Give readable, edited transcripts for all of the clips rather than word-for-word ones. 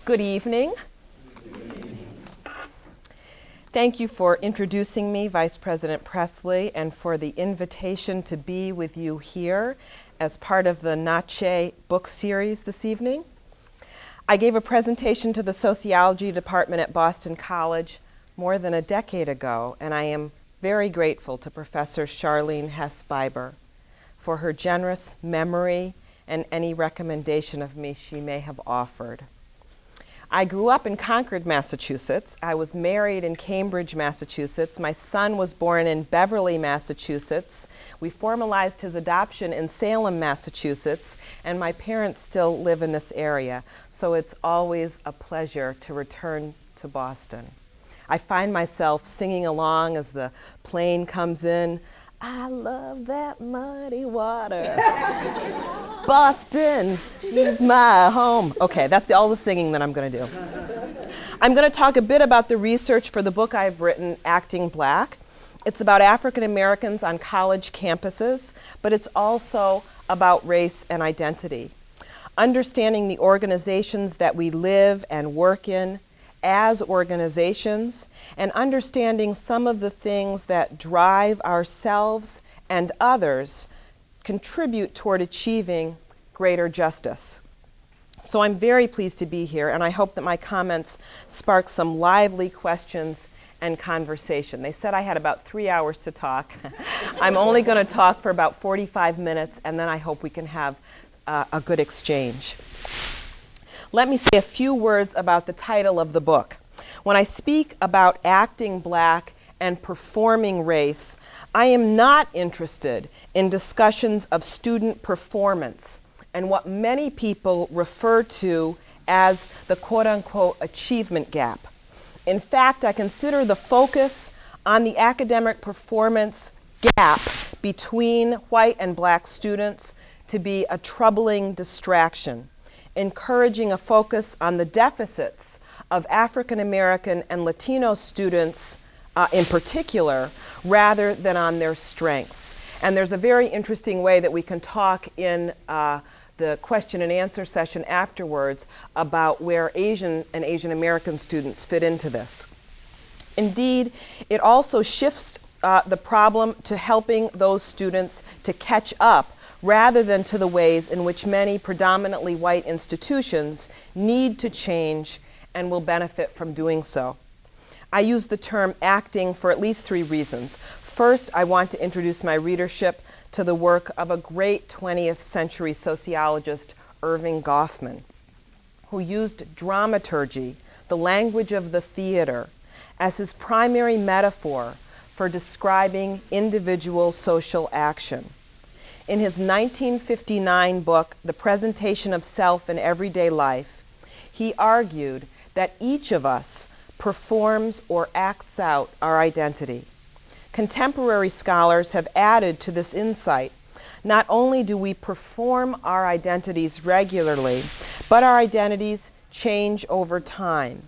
Good evening. Thank you for introducing me, Vice President Presley, and for the invitation to be with you here as part of the Nache book series this evening. I gave a presentation to the sociology department at Boston College more than a decade ago, and I am very grateful to Professor Charlene Hess-Biber for her generous memory and any recommendation of me she may have offered. I grew up in Concord, Massachusetts. I was married in Cambridge, Massachusetts. My son was born in Beverly, Massachusetts. We formalized his adoption in Salem, Massachusetts, and my parents still live in this area, so it's always a pleasure to return to Boston. I find myself singing along as the plane comes in. I love that muddy water. Boston, she's my home. Okay, that's all the singing that I'm going to do. I'm going to talk a bit about the research for the book I've written, Acting Black. It's about African Americans on college campuses, but it's also about race and identity. Understanding the organizations that we live and work in as organizations, and understanding some of the things that drive ourselves and others contribute toward achieving greater justice. So I'm very pleased to be here, and I hope that my comments spark some lively questions and conversation. They said I had about 3 hours to talk. I'm only going to talk for about 45 minutes, and then I hope we can have a good exchange. Let me say a few words about the title of the book. When I speak about acting black and performing race, I am not interested in discussions of student performance and what many people refer to as the quote-unquote achievement gap. In fact, I consider the focus on the academic performance gap between white and black students to be a troubling distraction, encouraging a focus on the deficits of African American and Latino students in particular, rather than on their strengths. And there's a very interesting way that we can talk in the question and answer session afterwards about where Asian and Asian American students fit into this. Indeed, it also shifts the problem to helping those students to catch up rather than to the ways in which many predominantly white institutions need to change and will benefit from doing so. I use the term acting for at least 3 reasons. First, I want to introduce my readership to the work of a great 20th century sociologist, Erving Goffman, who used dramaturgy, the language of the theater, as his primary metaphor for describing individual social action. In his 1959 book, The Presentation of Self in Everyday Life, he argued that each of us performs or acts out our identity. Contemporary scholars have added to this insight. Not only do we perform our identities regularly, but our identities change over time.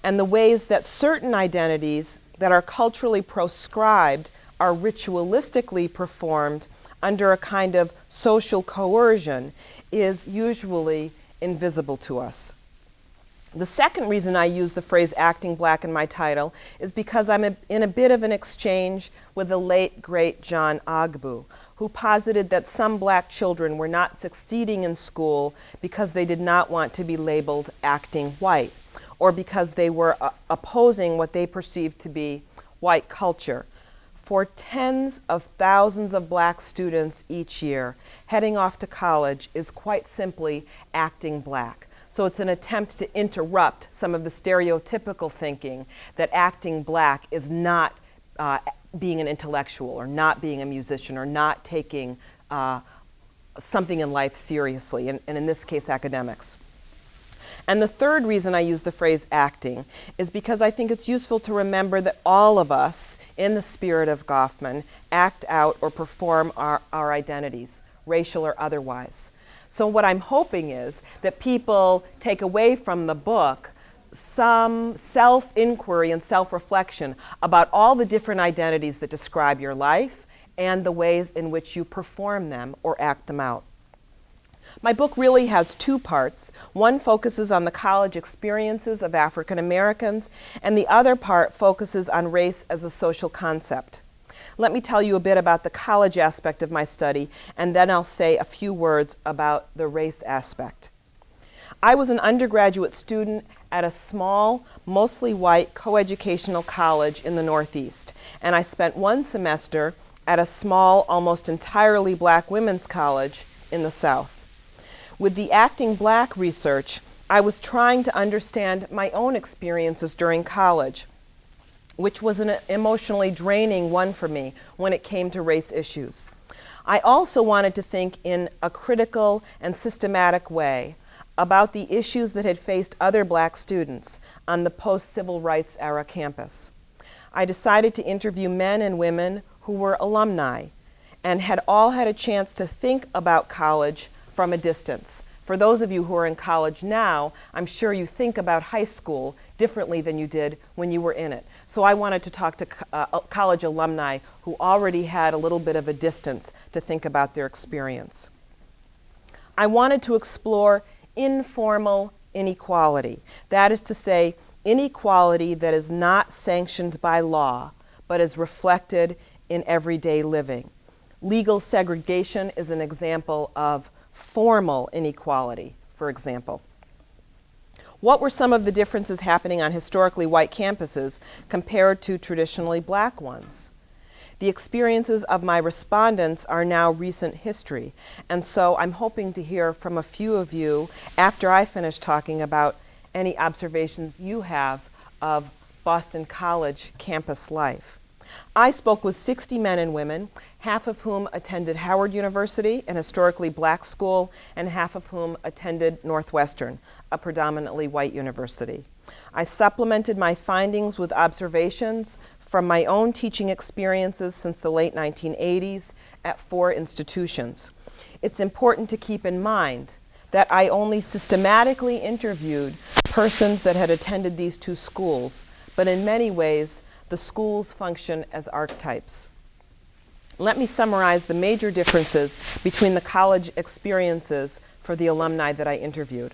And the ways that certain identities that are culturally proscribed are ritualistically performed under a kind of social coercion is usually invisible to us. The second reason I use the phrase acting black in my title is because I'm in a bit of an exchange with the late, great John Ogbu, who posited that some black children were not succeeding in school because they did not want to be labeled acting white, or because they were opposing what they perceived to be white culture. For tens of thousands of black students each year, heading off to college is quite simply acting black. So it's an attempt to interrupt some of the stereotypical thinking that acting black is not being an intellectual or not being a musician or not taking something in life seriously, and in this case, academics. And the third reason I use the phrase acting is because I think it's useful to remember that all of us, in the spirit of Goffman, act out or perform our identities, racial or otherwise. So what I'm hoping is that people take away from the book some self-inquiry and self-reflection about all the different identities that describe your life and the ways in which you perform them or act them out. My book really has two parts. One focuses on the college experiences of African Americans, and the other part focuses on race as a social concept. Let me tell you a bit about the college aspect of my study, and then I'll say a few words about the race aspect. I was an undergraduate student at a small, mostly white, coeducational college in the Northeast, and I spent one semester at a small, almost entirely black women's college in the South. With the Acting Black research, I was trying to understand my own experiences during college, which was an emotionally draining one for me when it came to race issues. I also wanted to think in a critical and systematic way about the issues that had faced other black students on the post-civil rights era campus. I decided to interview men and women who were alumni and had all had a chance to think about college from a distance. For those of you who are in college now, I'm sure you think about high school differently than you did when you were in it. So I wanted to talk to college alumni who already had a little bit of a distance to think about their experience. I wanted to explore informal inequality. That is to say, inequality that is not sanctioned by law, but is reflected in everyday living. Legal segregation is an example of formal inequality, for example. What were some of the differences happening on historically white campuses compared to traditionally black ones? The experiences of my respondents are now recent history, and so I'm hoping to hear from a few of you after I finish talking about any observations you have of Boston College campus life. I spoke with 60 men and women, half of whom attended Howard University, an historically black school, and half of whom attended Northwestern, a predominantly white university. I supplemented my findings with observations from my own teaching experiences since the late 1980s at 4 institutions. It's important to keep in mind that I only systematically interviewed persons that had attended these 2 schools, but in many ways, the schools function as archetypes. Let me summarize the major differences between the college experiences for the alumni that I interviewed.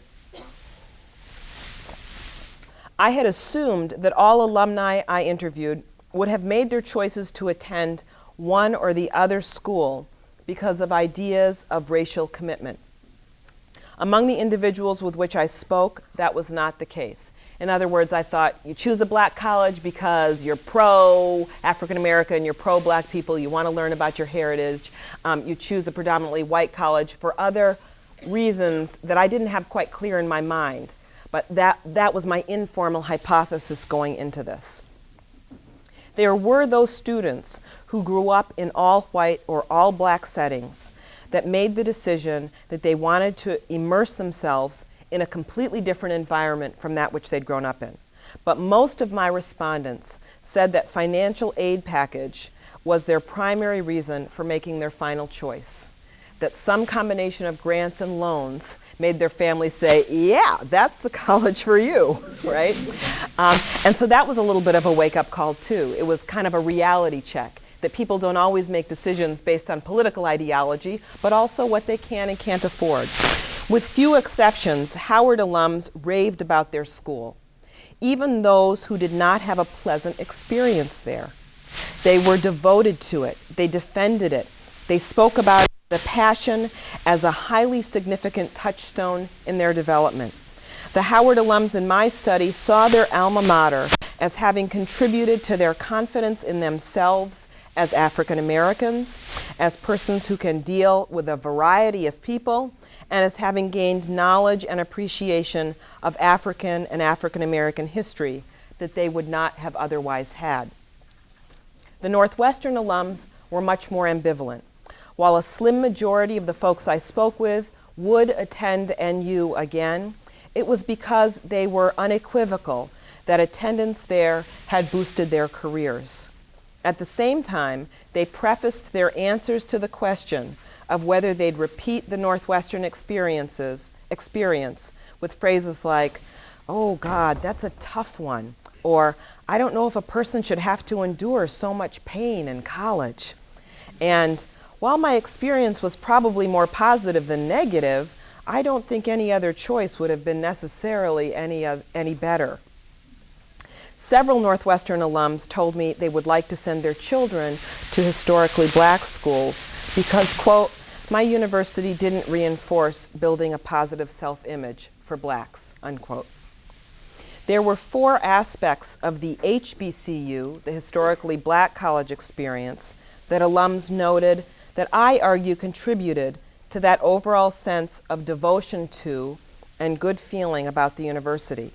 I had assumed that all alumni I interviewed would have made their choices to attend one or the other school because of ideas of racial commitment. Among the individuals with which I spoke, that was not the case. In other words, I thought you choose a black college because you're pro-African American, you're pro-black people, you want to learn about your heritage. You choose a predominantly white college for other reasons that I didn't have quite clear in my mind. But that was my informal hypothesis going into this. There were those students who grew up in all white or all black settings that made the decision that they wanted to immerse themselves in a completely different environment from that which they'd grown up in. But most of my respondents said that financial aid package was their primary reason for making their final choice. That some combination of grants and loans made their families say, yeah, that's the college for you, right? And so that was a little bit of a wake-up call too. It was kind of a reality check that people don't always make decisions based on political ideology, but also what they can and can't afford. With few exceptions, Howard alums raved about their school, even those who did not have a pleasant experience there. They were devoted to it. They defended it. They spoke about the passion as a highly significant touchstone in their development. The Howard alums in my study saw their alma mater as having contributed to their confidence in themselves as African Americans, as persons who can deal with a variety of people, and as having gained knowledge and appreciation of African and African American history that they would not have otherwise had. The Northwestern alums were much more ambivalent. While a slim majority of the folks I spoke with would attend NU again, it was because they were unequivocal that attendance there had boosted their careers. At the same time, they prefaced their answers to the question of whether they'd repeat the Northwestern experience with phrases like, oh God, that's a tough one, or I don't know if a person should have to endure so much pain in college. And while my experience was probably more positive than negative, I don't think any other choice would have been necessarily any better. Several Northwestern alums told me they would like to send their children to historically black schools because, quote, my university didn't reinforce building a positive self-image for blacks, unquote. There were 4 aspects of the HBCU, the historically black college experience, that alums noted that I argue contributed to that overall sense of devotion to and good feeling about the university.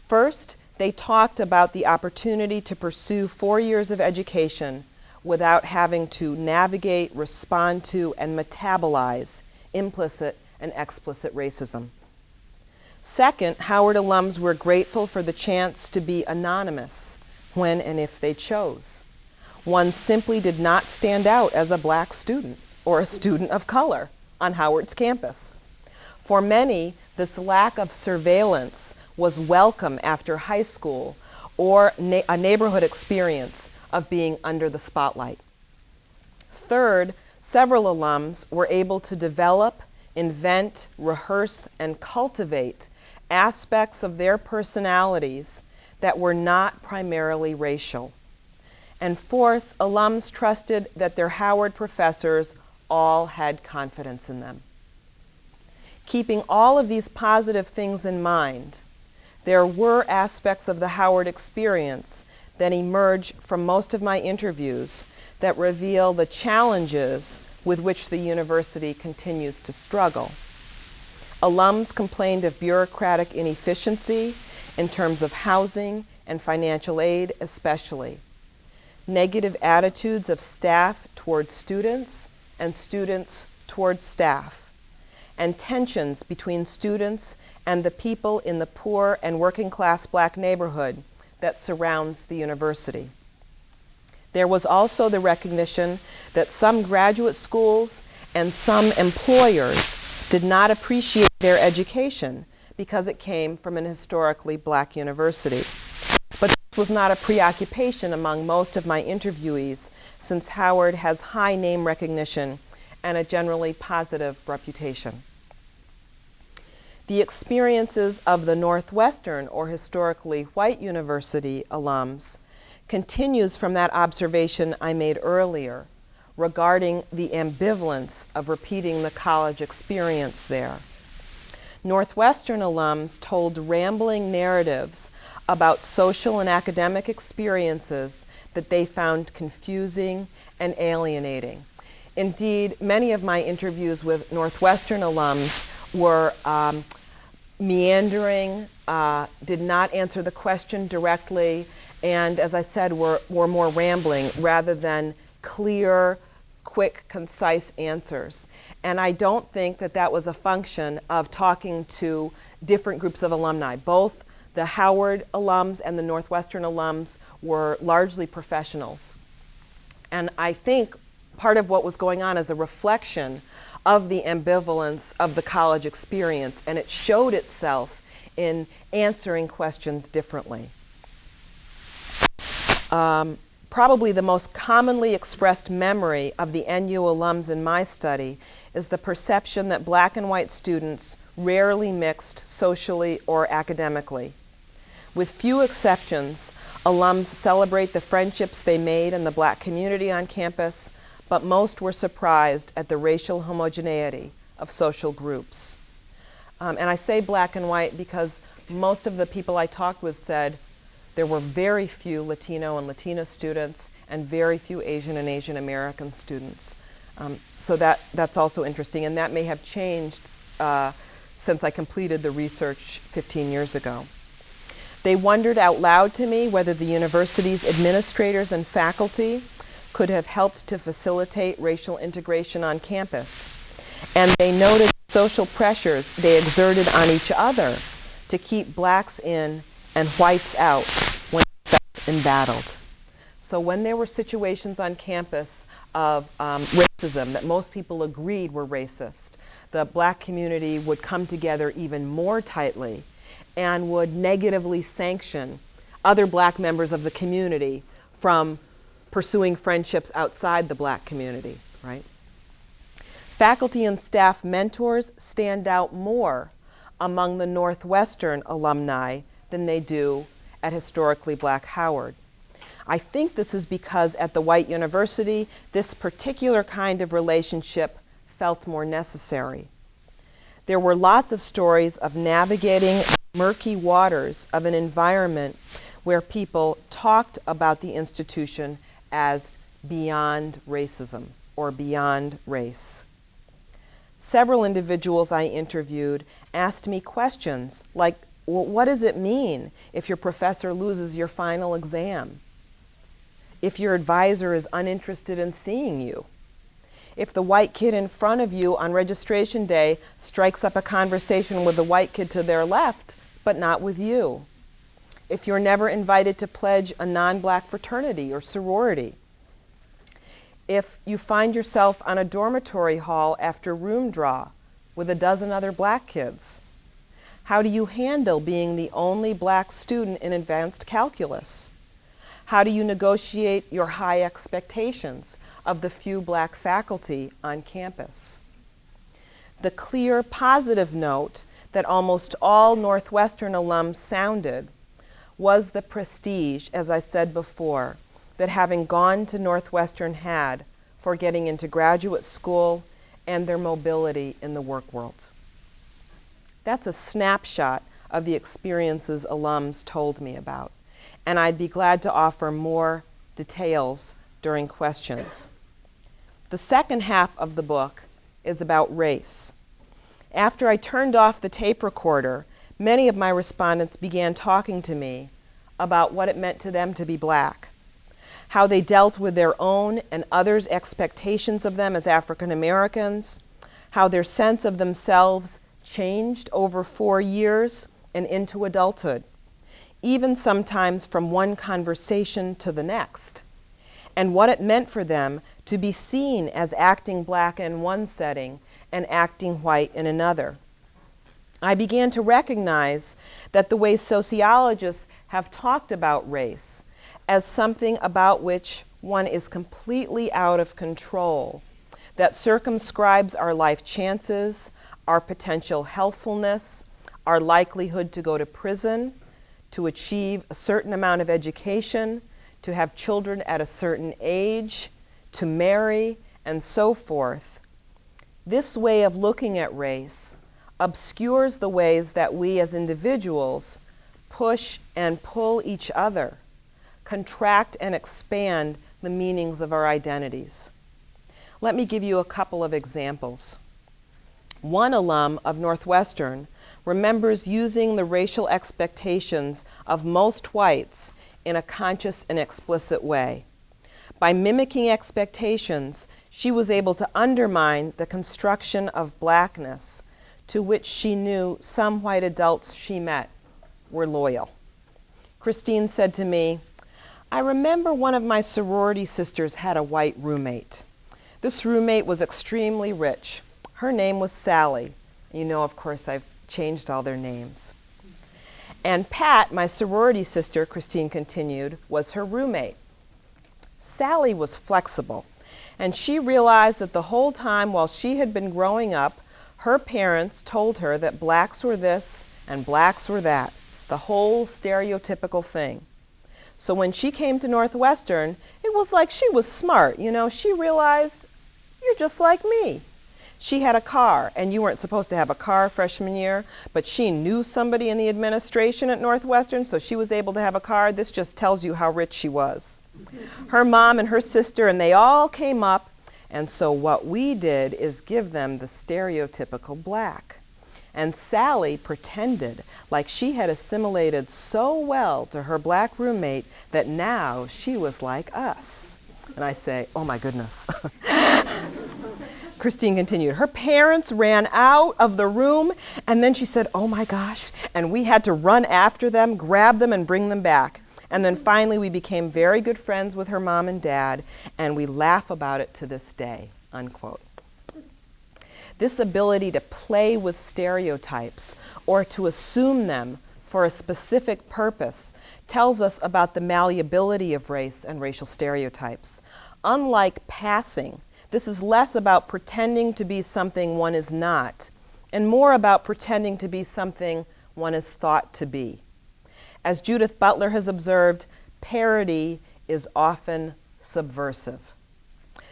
First, they talked about the opportunity to pursue 4 years of education without having to navigate, respond to, and metabolize implicit and explicit racism. Second, Howard alums were grateful for the chance to be anonymous when and if they chose. One simply did not stand out as a black student or a student of color on Howard's campus. For many, this lack of surveillance was welcome after high school or a neighborhood experience of being under the spotlight. Third, several alums were able to develop, invent, rehearse, and cultivate aspects of their personalities that were not primarily racial. And fourth, alums trusted that their Howard professors all had confidence in them. Keeping all of these positive things in mind, there were aspects of the Howard experience that emerge from most of my interviews that reveal the challenges with which the university continues to struggle. Alums complained of bureaucratic inefficiency in terms of housing and financial aid especially. Negative attitudes of staff toward students and students toward staff, and tensions between students and the people in the poor and working class black neighborhood that surrounds the university. There was also the recognition that some graduate schools and some employers did not appreciate their education because it came from an historically black university. But this was not a preoccupation among most of my interviewees, since Howard has high name recognition and a generally positive reputation. The experiences of the Northwestern or historically white university alums continues from that observation I made earlier regarding the ambivalence of repeating the college experience there. Northwestern alums told rambling narratives about social and academic experiences that they found confusing and alienating. Indeed, many of my interviews with Northwestern alums were meandering, did not answer the question directly, and as I said, were more rambling rather than clear, quick, concise answers. And I don't think that that was a function of talking to different groups of alumni. Both the Howard alums and the Northwestern alums were largely professionals. And I think part of what was going on is a reflection of the ambivalence of the college experience, and it showed itself in answering questions differently. Probably the most commonly expressed memory of the NU alums in my study is the perception that black and white students rarely mixed socially or academically. With few exceptions, alums celebrate the friendships they made in the black community on campus, but most were surprised at the racial homogeneity of social groups. And I say black and white because most of the people I talked with said there were very few Latino and Latina students and very few Asian and Asian American students. So that's also interesting, and that may have changed since I completed the research 15 years ago. They wondered out loud to me whether the university's administrators and faculty could have helped to facilitate racial integration on campus. And they noted social pressures they exerted on each other to keep blacks in and whites out when they felt embattled. So when there were situations on campus of racism that most people agreed were racist, the black community would come together even more tightly and would negatively sanction other black members of the community from pursuing friendships outside the black community, right? Faculty and staff mentors stand out more among the Northwestern alumni than they do at historically black Howard. I think this is because at the white university, this particular kind of relationship felt more necessary. There were lots of stories of navigating murky waters of an environment where people talked about the institution as beyond racism or beyond race. Several individuals I interviewed asked me questions like, well, what does it mean if your professor loses your final exam? If your advisor is uninterested in seeing you? If the white kid in front of you on registration day strikes up a conversation with the white kid to their left, but not with you? If you're never invited to pledge a non-black fraternity or sorority? If you find yourself on a dormitory hall after room draw with a dozen other black kids? How do you handle being the only black student in advanced calculus? How do you negotiate your high expectations of the few black faculty on campus? The clear positive note that almost all Northwestern alums sounded was the prestige, as I said before, that having gone to Northwestern had for getting into graduate school and their mobility in the work world. That's a snapshot of the experiences alums told me about, and I'd be glad to offer more details during questions. The second half of the book is about race. After I turned off the tape recorder, many of my respondents began talking to me about what it meant to them to be black, how they dealt with their own and others' expectations of them as African Americans, how their sense of themselves changed over 4 years and into adulthood, even sometimes from one conversation to the next, and what it meant for them to be seen as acting black in one setting and acting white in another. I began to recognize that the way sociologists have talked about race as something about which one is completely out of control, that circumscribes our life chances, our potential healthfulness, our likelihood to go to prison, to achieve a certain amount of education, to have children at a certain age, to marry, and so forth. This way of looking at race obscures the ways that we as individuals push and pull each other, contract and expand the meanings of our identities. Let me give you a couple of examples. One alum of Northwestern remembers using the racial expectations of most whites in a conscious and explicit way. By mimicking expectations, she was able to undermine the construction of blackness to which she knew some white adults she met were loyal. Christine said to me, I remember one of my sorority sisters had a white roommate. This roommate was extremely rich. Her name was Sally. You know, of course, I've changed all their names. And Pat, my sorority sister, Christine continued, was her roommate. Sally was flexible, and she realized that the whole time while she had been growing up, her parents told her that blacks were this and blacks were that, the whole stereotypical thing. So when she came to Northwestern, it was like she was smart. You know, she realized, you're just like me. She had a car, and you weren't supposed to have a car freshman year, but she knew somebody in the administration at Northwestern, so she was able to have a car. This just tells you how rich she was. Her mom and her sister, and they all came up, and so what we did is give them the stereotypical black. And Sally pretended like she had assimilated so well to her black roommate that now she was like us. And I say, oh my goodness. Christine continued, her parents ran out of the room, and then she said, oh my gosh, and we had to run after them, grab them, and bring them back. And then finally we became very good friends with her mom and dad, and we laugh about it to this day, unquote. This ability to play with stereotypes or to assume them for a specific purpose tells us about the malleability of race and racial stereotypes. Unlike passing, This is less about pretending to be something one is not, and more about pretending to be something one is thought to be. As Judith Butler has observed, parody is often subversive.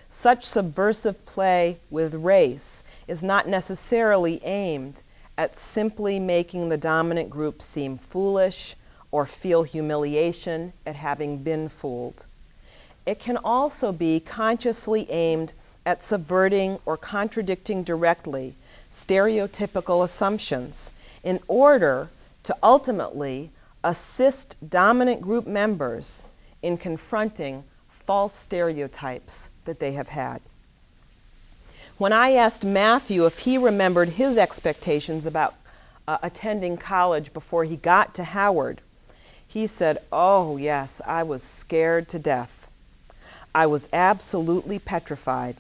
Such subversive play with race is not necessarily aimed at simply making the dominant group seem foolish or feel humiliation at having been fooled. It can also be consciously aimed at subverting or contradicting directly stereotypical assumptions in order to ultimately assist dominant group members in confronting false stereotypes that they have had. When I asked Matthew if he remembered his expectations about attending college before he got to Howard, he said, "Oh yes, I was scared to death. I was absolutely petrified.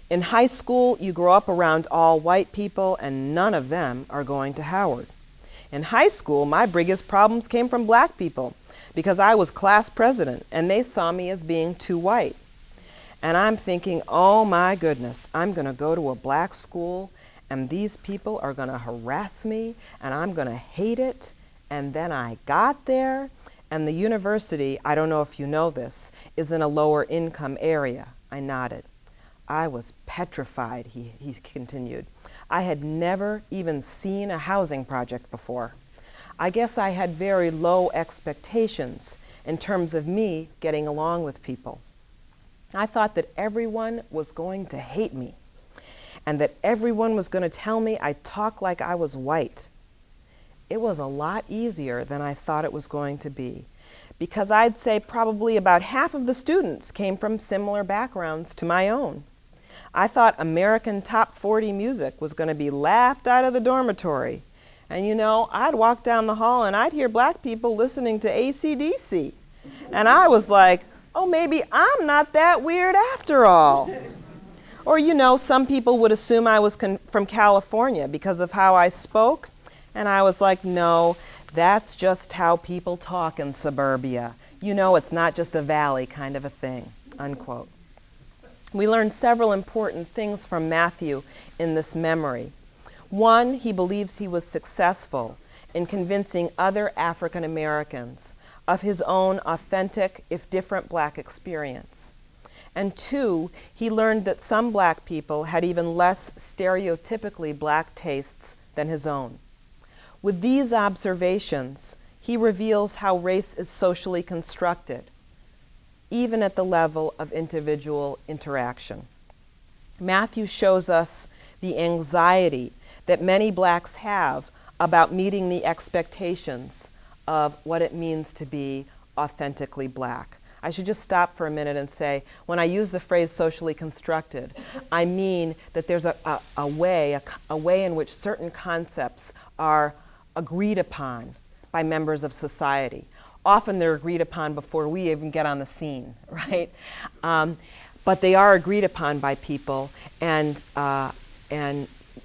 In high school, you grow up around all white people and none of them are going to Howard. In high school, my biggest problems came from black people because I was class president and they saw me as being too white. And I'm thinking, oh my goodness, I'm going to go to a black school and these people are going to harass me and I'm going to hate it. And then I got there and the university, I don't know if you know this, is in a lower income area." I nodded. "I was petrified," he continued. "I had never even seen a housing project before. I guess I had very low expectations in terms of me getting along with people. I thought that everyone was going to hate me and that everyone was going to tell me I talk like I was white. It was a lot easier than I thought it was going to be because I'd say probably about half of the students came from similar backgrounds to my own. I thought American Top 40 music was going to be laughed out of the dormitory. And you know, I'd walk down the hall and I'd hear black people listening to AC/DC. And I was like, oh, maybe I'm not that weird after all." Or, you know, some people would assume I was from California because of how I spoke. And I was like, no, that's just how people talk in suburbia. You know, it's not just a valley kind of a thing, unquote. We learned several important things from Matthew in this memory. One, he believes he was successful in convincing other African Americans of his own authentic, if different, black experience. And two, he learned that some black people had even less stereotypically black tastes than his own. With these observations, he reveals how race is socially constructed, even at the level of individual interaction. Matthew shows us the anxiety that many blacks have about meeting the expectations of what it means to be authentically black. I should just stop for a minute and say, when I use the phrase socially constructed, I mean that there's a way in which certain concepts are agreed upon by members of society. Often they're agreed upon before we even get on the scene, right? But they are agreed upon by people, and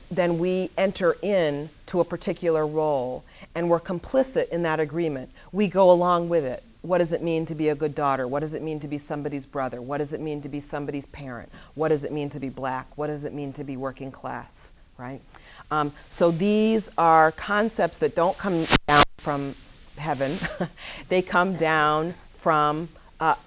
then we enter into a particular role, and we're complicit in that agreement. We go along with it. What does it mean to be a good daughter? What does it mean to be somebody's brother? What does it mean to be somebody's parent? What does it mean to be black? What does it mean to be working class, right? So these are concepts that don't come down from heaven. They come down from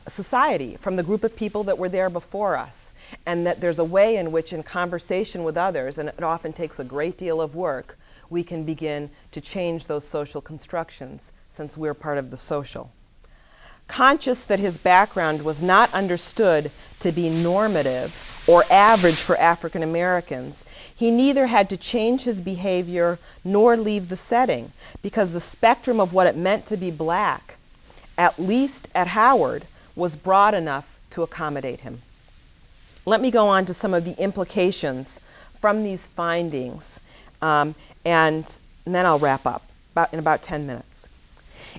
society, from the group of people that were there before us. And that there's a way in which, in conversation with others, and it often takes a great deal of work, we can begin to change those social constructions since we're part of the social. Conscious that his background was not understood to be normative or average for African Americans, he neither had to change his behavior nor leave the setting, because the spectrum of what it meant to be black, at least at Howard, was broad enough to accommodate him. Let me go on to some of the implications from these findings, and then I'll wrap up in about 10 minutes.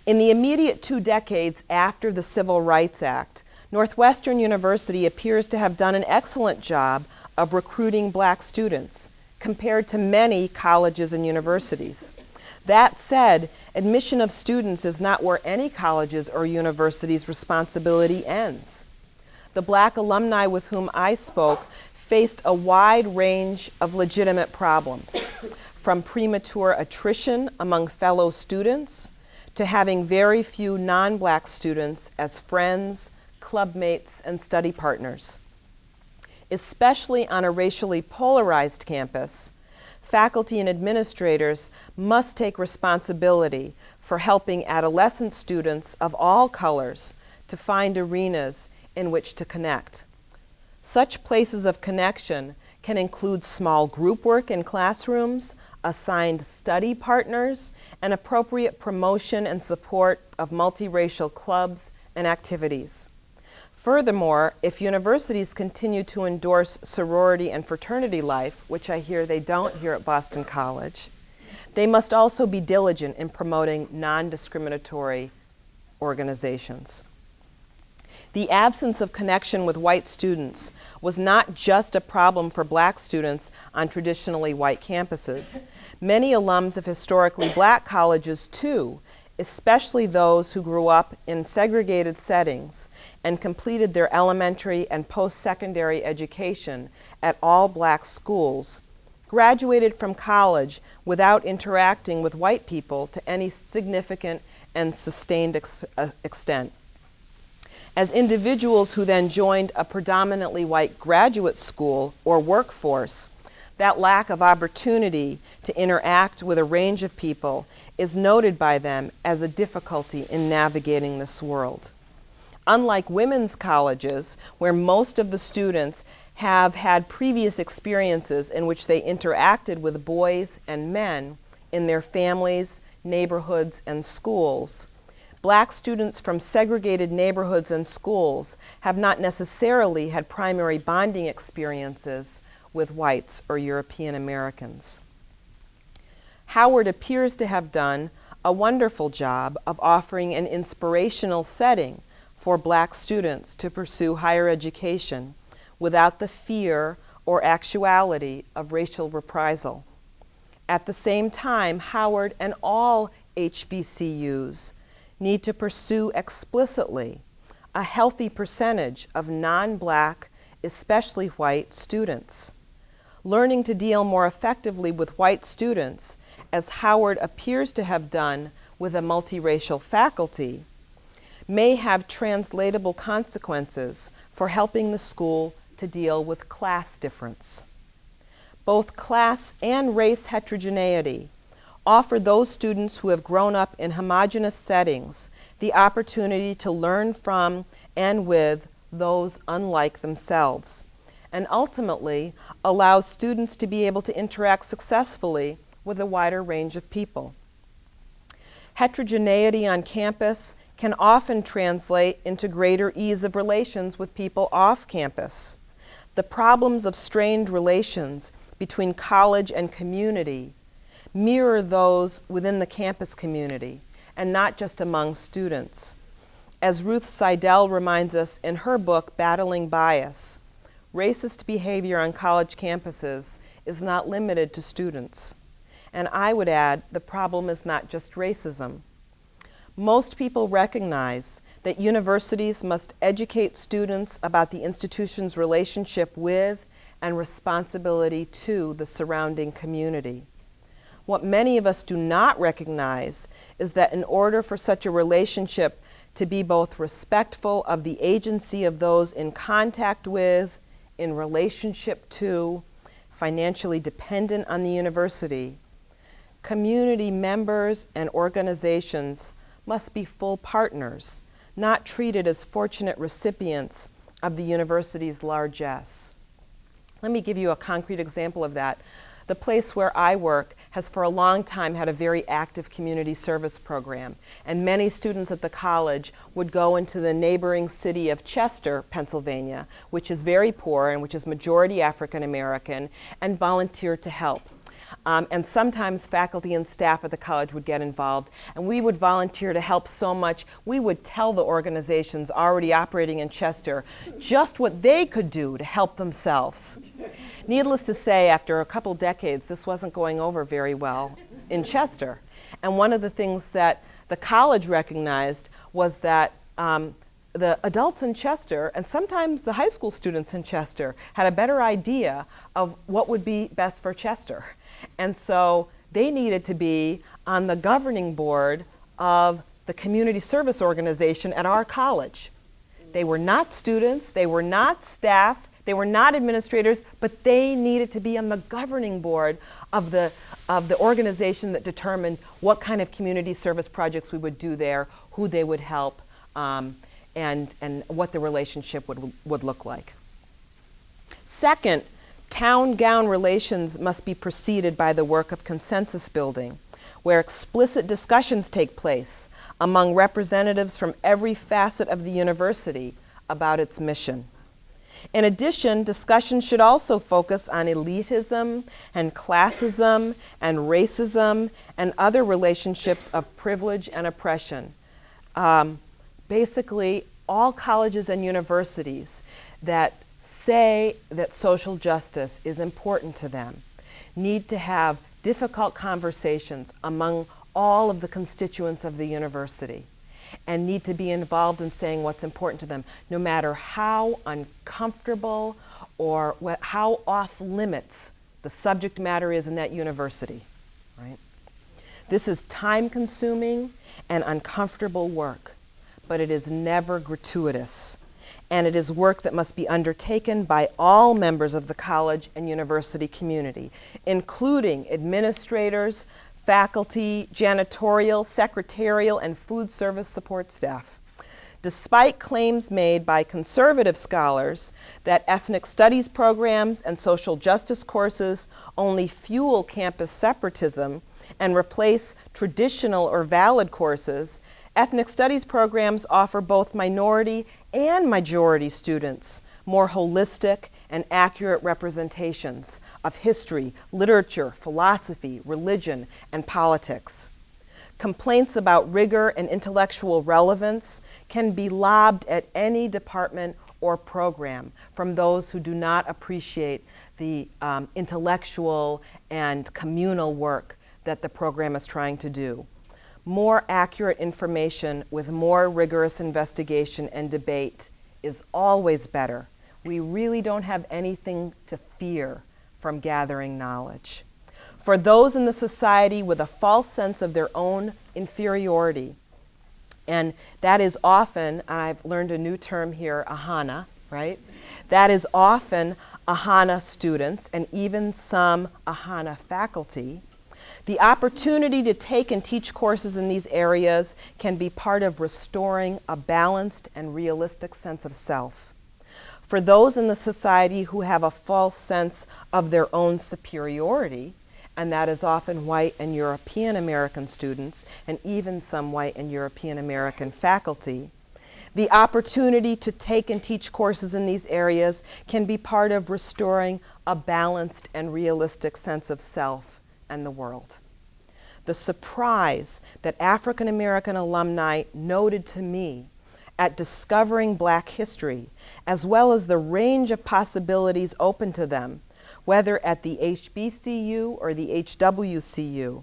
In the immediate 2 decades after the Civil Rights Act, Northwestern University appears to have done an excellent job of recruiting black students compared to many colleges and universities. That said, admission of students is not where any college's or university's responsibility ends. The black alumni with whom I spoke faced a wide range of legitimate problems, from premature attrition among fellow students to having very few non-black students as friends, clubmates, and study partners. Especially on a racially polarized campus, faculty and administrators must take responsibility for helping adolescent students of all colors to find arenas in which to connect. Such places of connection can include small group work in classrooms, assigned study partners, and appropriate promotion and support of multiracial clubs and activities. Furthermore, if universities continue to endorse sorority and fraternity life, which I hear they don't here at Boston College, they must also be diligent in promoting non-discriminatory organizations. The absence of connection with white students was not just a problem for black students on traditionally white campuses. Many alums of historically black colleges, too, especially those who grew up in segregated settings and completed their elementary and post-secondary education at all black schools, graduated from college without interacting with white people to any significant and sustained extent. As individuals who then joined a predominantly white graduate school or workforce, that lack of opportunity to interact with a range of people is noted by them as a difficulty in navigating this world. Unlike women's colleges, where most of the students have had previous experiences in which they interacted with boys and men in their families, neighborhoods, and schools, black students from segregated neighborhoods and schools have not necessarily had primary bonding experiences with whites or European Americans. Howard appears to have done a wonderful job of offering an inspirational setting for black students to pursue higher education without the fear or actuality of racial reprisal. At the same time, Howard and all HBCUs need to pursue explicitly a healthy percentage of non-black, especially white, students. Learning to deal more effectively with white students, as Howard appears to have done with a multiracial faculty, may have translatable consequences for helping the school to deal with class difference. Both class and race heterogeneity offer those students who have grown up in homogeneous settings the opportunity to learn from and with those unlike themselves, and ultimately allows students to be able to interact successfully with a wider range of people. Heterogeneity on campus can often translate into greater ease of relations with people off campus. The problems of strained relations between college and community mirror those within the campus community, and not just among students. As Ruth Seidel reminds us in her book, Battling Bias, racist behavior on college campuses is not limited to students. And I would add, the problem is not just racism. Most people recognize that universities must educate students about the institution's relationship with and responsibility to the surrounding community. What many of us do not recognize is that in order for such a relationship to be both respectful of the agency of those in contact with, in relationship to, financially dependent on the university, community members and organizations must be full partners, not treated as fortunate recipients of the university's largesse. Let me give you a concrete example of that. The place where I work has for a long time had a very active community service program, and many students at the college would go into the neighboring city of Chester, Pennsylvania, which is very poor and which is majority African American, and volunteer to help. And sometimes faculty and staff at the college would get involved, and we would volunteer to help so much. We would tell the organizations already operating in Chester just what they could do to help themselves. Needless to say, after a couple decades, this wasn't going over very well in Chester. And one of the things that the college recognized was that the adults in Chester, and sometimes the high school students in Chester, had a better idea of what would be best for Chester. And so they needed to be on the governing board of the community service organization at our college. They were not students, they were not staff, they were not administrators, but they needed to be on the governing board of the organization that determined what kind of community service projects we would do there, who they would help, and what the relationship would look like. Second, town-gown relations must be preceded by the work of consensus building, where explicit discussions take place among representatives from every facet of the university about its mission. In addition, discussion should also focus on elitism and classism and racism and other relationships of privilege and oppression. Basically, all colleges and universities that say that social justice is important to them need to have difficult conversations among all of the constituents of the university and need to be involved in saying what's important to them, no matter how uncomfortable or how off limits the subject matter is in that university, right? This is time-consuming and uncomfortable work, but it is never gratuitous, and it is work that must be undertaken by all members of the college and university community, including administrators, faculty, janitorial, secretarial, and food service support staff. Despite claims made by conservative scholars that ethnic studies programs and social justice courses only fuel campus separatism and replace traditional or valid courses, ethnic studies programs offer both minority and majority students more holistic and accurate representations of history, literature, philosophy, religion, and politics. Complaints about rigor and intellectual relevance can be lobbed at any department or program from those who do not appreciate the intellectual and communal work that the program is trying to do. More accurate information with more rigorous investigation and debate is always better. We really don't have anything to fear from gathering knowledge. For those in the society with a false sense of their own inferiority, and that is often, I've learned a new term here, AHANA, right? That is often AHANA students and even some AHANA faculty. The opportunity to take and teach courses in these areas can be part of restoring a balanced and realistic sense of self. For those in the society who have a false sense of their own superiority, and that is often white and European American students, and even some white and European American faculty, the opportunity to take and teach courses in these areas can be part of restoring a balanced and realistic sense of self and the world. The surprise that African American alumni noted to me at discovering Black history, as well as the range of possibilities open to them, whether at the HBCU or the HWCU,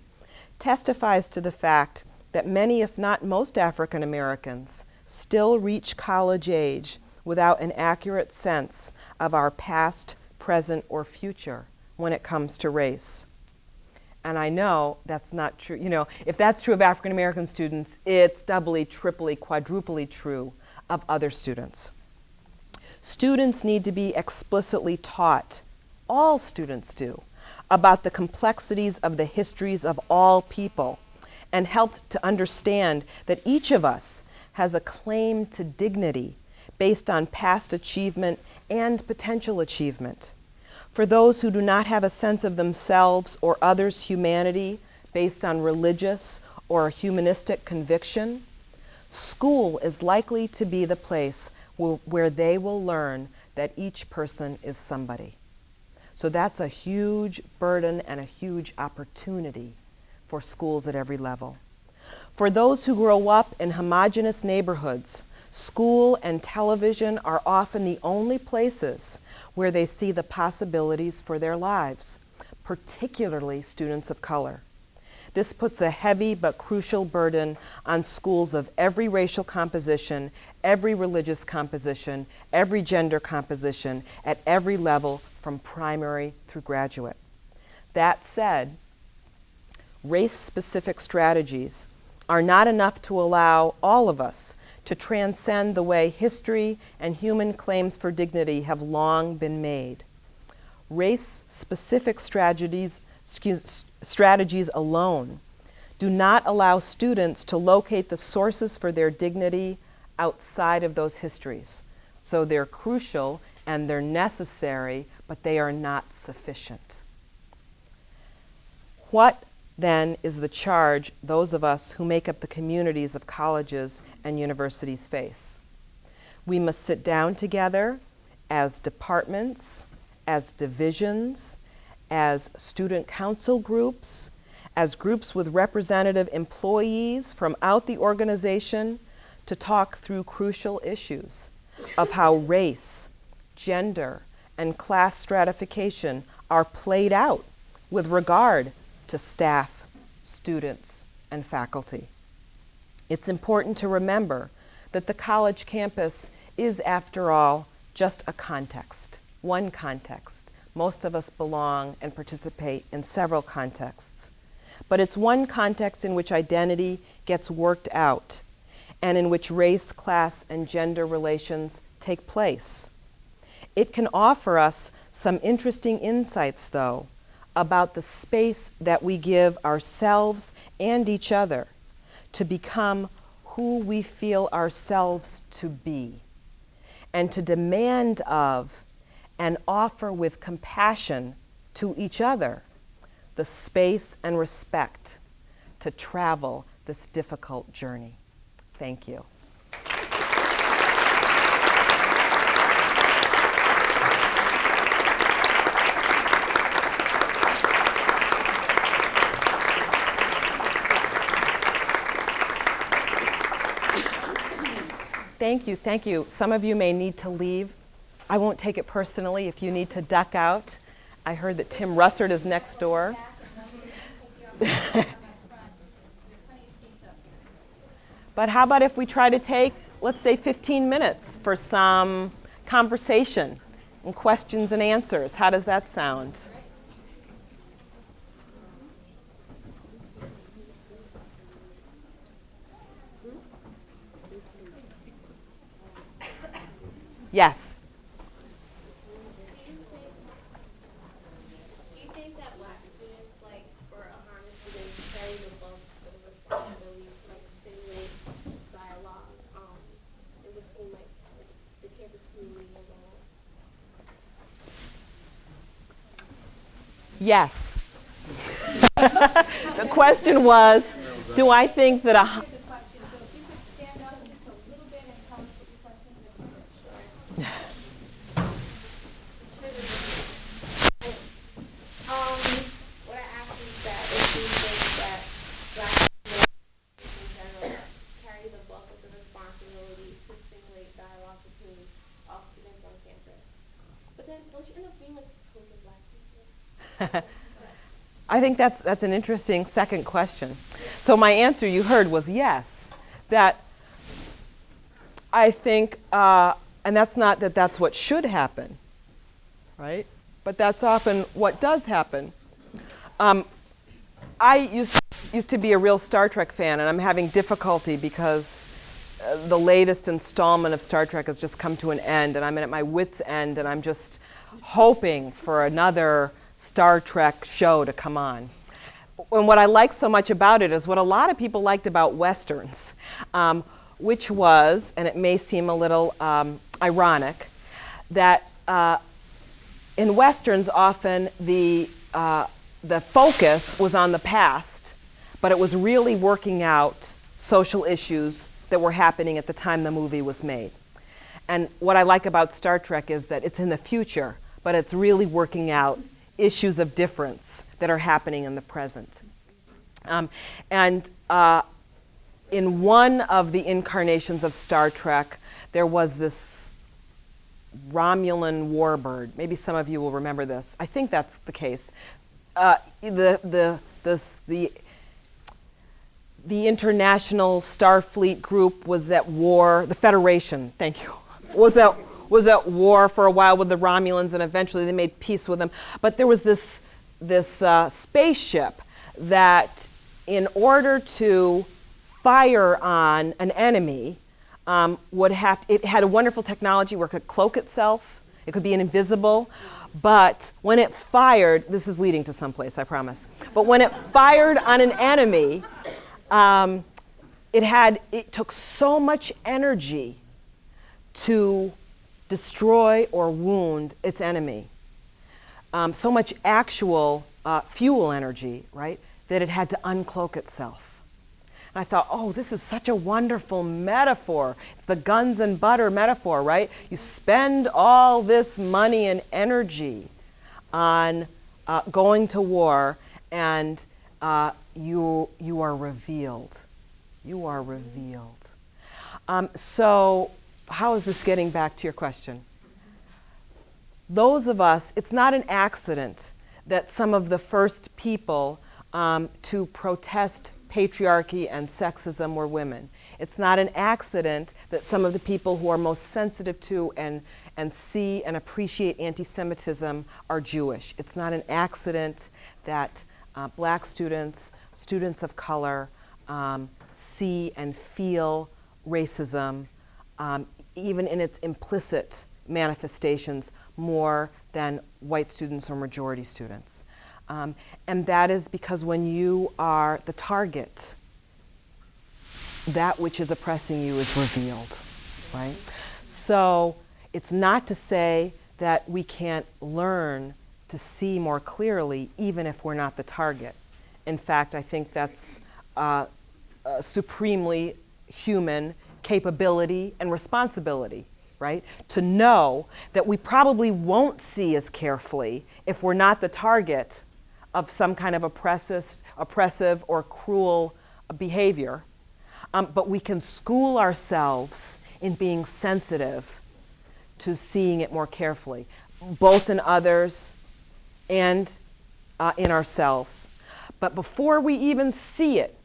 testifies to the fact that many, if not most African Americans, still reach college age without an accurate sense of our past, present, or future when it comes to race. And I know that's not true. You know, if that's true of African American students, it's doubly, triply, quadruply true of other students. Students need to be explicitly taught, all students do, about the complexities of the histories of all people, and helped to understand that each of us has a claim to dignity based on past achievement and potential achievement. For those who do not have a sense of themselves or others' humanity based on religious or humanistic conviction, school is likely to be the place where they will learn that each person is somebody. So that's a huge burden and a huge opportunity for schools at every level. For those who grow up in homogeneous neighborhoods, school and television are often the only places where they see the possibilities for their lives, particularly students of color. This puts a heavy but crucial burden on schools of every racial composition, every religious composition, every gender composition, at every level from primary through graduate. That said, race-specific strategies are not enough to allow all of us to transcend the way history and human claims for dignity have long been made. Race-specific strategies alone do not allow students to locate the sources for their dignity outside of those histories. So they're crucial and they're necessary, but they are not sufficient. What then is the charge those of us who make up the communities of colleges and universities face? We must sit down together as departments, as divisions, as student council groups, as groups with representative employees from out the organization to talk through crucial issues of how race, gender, and class stratification are played out with regard to staff, students, and faculty. It's important to remember that the college campus is, after all, just a context, one context. Most of us belong and participate in several contexts. But it's one context in which identity gets worked out and in which race, class, and gender relations take place. It can offer us some interesting insights, though, about the space that we give ourselves and each other to become who we feel ourselves to be, and to demand of and offer with compassion to each other the space and respect to travel this difficult journey. Thank you. Thank you, thank you. Some of you may need to leave. I won't take it personally if you need to duck out. I heard that Tim Russert is next door. But how about if we try to take, let's say, 15 minutes for some conversation and questions and answers? How does that sound? Yes. Do you think that black students, like, or Harvard students, carry the bulk of the responsibility to, like, stimulate dialogue in between, like, the campus community as a whole? Yes. The question was, do I think that a... What I asked is that if you think that black students in general carry the bulk of the responsibility to stimulate dialogue between all students on campus. But then don't you end up being like token black people? I think that's an interesting second question. So my answer you heard was yes. That I think, and that's not that that's what should happen, right? But that's often what does happen. I used to be a real Star Trek fan, and I'm having difficulty because the latest installment of Star Trek has just come to an end, and I'm at my wit's end, and I'm just hoping for another Star Trek show to come on. And what I like so much about it is what a lot of people liked about Westerns, which was, and it may seem a little ironic, that in Westerns often the focus was on the past, but it was really working out social issues that were happening at the time the movie was made. And what I like about Star Trek is that it's in the future, but it's really working out issues of difference that are happening in the present. In one of the incarnations of Star Trek, there was this Romulan warbird. Maybe some of you will remember this. I think that's the case. The the International Starfleet Group was at war, the Federation, thank you, was at war for a while with the Romulans, and eventually they made peace with them. But there was this spaceship that, in order to fire on an enemy, it had a wonderful technology where it could cloak itself, it could be invisible, but when it fired, this is leading to someplace, I promise, but when it fired on an enemy, it took so much energy to destroy or wound its enemy, so much actual fuel energy, right, that it had to uncloak itself. And I thought, oh, this is such a wonderful metaphor. It's the guns and butter metaphor, right? You spend all this money and energy on going to war, and you are revealed. You are revealed. So how is this getting back to your question? Those of us, it's not an accident that some of the first people to protest patriarchy and sexism were women. It's not an accident that some of the people who are most sensitive to and see and appreciate anti-Semitism are Jewish. It's not an accident that black students, students of color, see and feel racism, even in its implicit manifestations, more than white students or majority students. And that is because when you are the target, that which is oppressing you is revealed, right? So it's not to say that we can't learn to see more clearly even if we're not the target. In fact, I think that's a supremely human capability and responsibility, right? To know that we probably won't see as carefully if we're not the target of some kind of oppressive or cruel behavior, but we can school ourselves in being sensitive to seeing it more carefully, both in others and in ourselves. But before we even see it,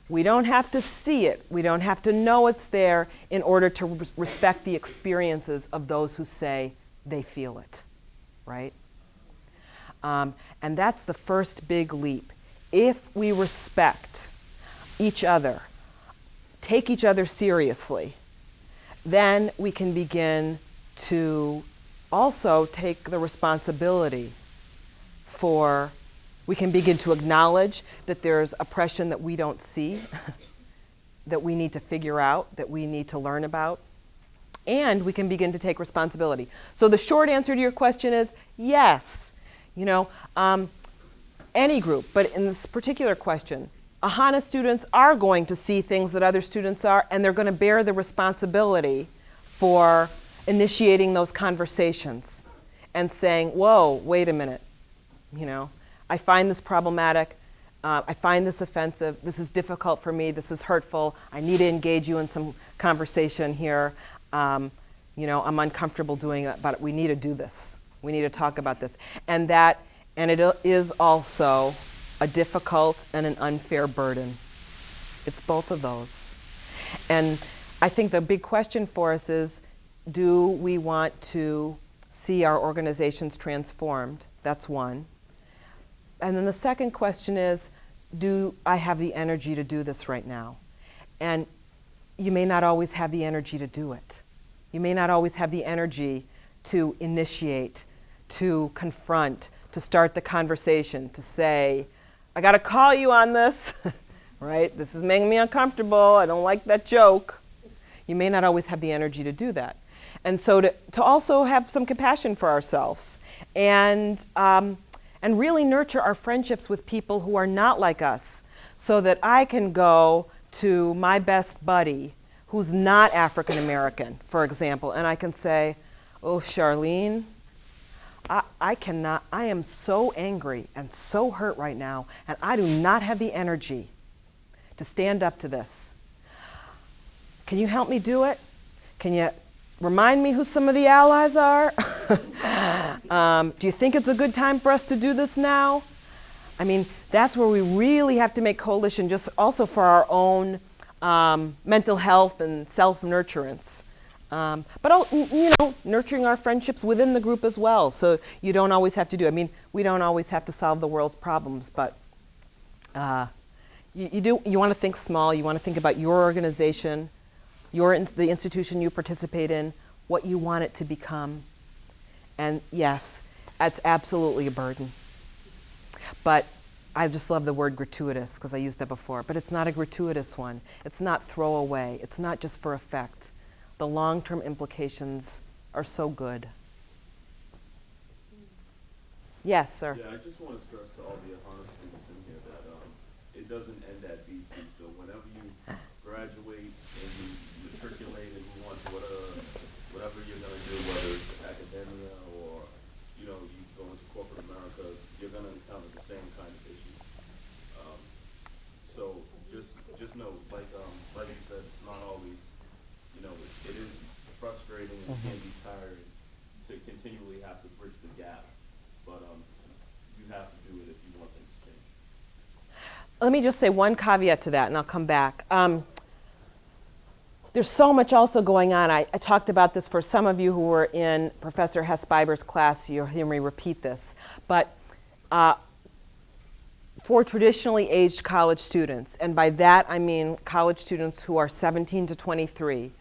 we don't have to see it, we don't have to know it's there in order to respect the experiences of those who say they feel it, right? And that's the first big leap. If we respect each other, take each other seriously, then we can begin to also take the responsibility for, we can begin to acknowledge that there's oppression that we don't see, that we need to figure out, that we need to learn about, and we can begin to take responsibility. So the short answer to your question is yes. You know, any group, but in this particular question, AHANA students are going to see things that other students are, and they're going to bear the responsibility for initiating those conversations and saying, whoa, wait a minute, you know, I find this problematic, I find this offensive, this is difficult for me, this is hurtful, I need to engage you in some conversation here, you know, I'm uncomfortable doing it, but we need to do this. We need to talk about this. And it is also a difficult and an unfair burden. It's both of those. And I think the big question for us is, do we want to see our organizations transformed? That's one. And then the second question is, do I have the energy to do this right now? And you may not always have the energy to do it. You may not always have the energy to initiate, to confront, to start the conversation, to say, I gotta call you on this, right? This is making me uncomfortable, I don't like that joke. You may not always have the energy to do that. And so to also have some compassion for ourselves and really nurture our friendships with people who are not like us, so that I can go to my best buddy who's not African American, for example, and I can say, oh, Charlene, I am so angry and so hurt right now, and I do not have the energy to stand up to this. Can you help me do it? Can you remind me who some of the allies are? Do you think it's a good time for us to do this now? I mean, that's where we really have to make coalition, just also for our own mental health and self-nurturance. Nurturing our friendships within the group as well. So you don't always have to do, I mean, we don't always have to solve the world's problems, but you want to think small. You want to think about your organization, the institution you participate in, what you want it to become. And yes, that's absolutely a burden. But I just love the word gratuitous because I used that before. But it's not a gratuitous one. It's not throwaway. It's not just for effect. The long-term implications are so good. Yes, sir. Yeah, I just want to stress to all the HANA students in here that it doesn't end at BC. So whenever you graduate and you matriculate and move on to whatever you're going to do, whether it's academia or you go into corporate America, you're going to encounter the same kind of issues. So just know, like you said, it's not always. It is frustrating and can be tiring to continually have to bridge the gap, but you have to do it if you want things to change. Let me just say one caveat to that, and I'll come back. There's so much also going on. I talked about this for some of you who were in Professor Hess-Biber's class. You'll hear me repeat this. But for traditionally aged college students, and by that I mean college students who are 17 to 23,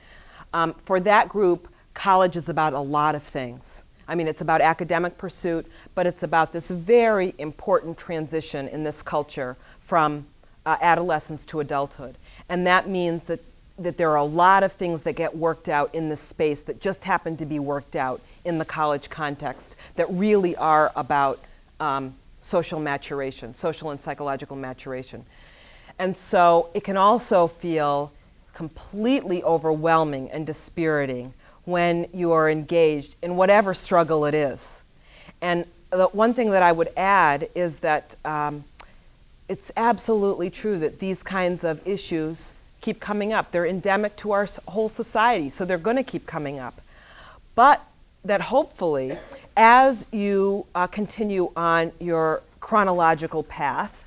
for that group, college is about a lot of things. I mean, it's about academic pursuit, but it's about this very important transition in this culture from adolescence to adulthood. And that means that there are a lot of things that get worked out in this space that just happen to be worked out in the college context that really are about social maturation, social and psychological maturation. And so it can also feel completely overwhelming and dispiriting when you are engaged in whatever struggle it is. And the one thing that I would add is that it's absolutely true that these kinds of issues keep coming up. They're endemic to our whole society, so they're going to keep coming up. But that hopefully, as you continue on your chronological path,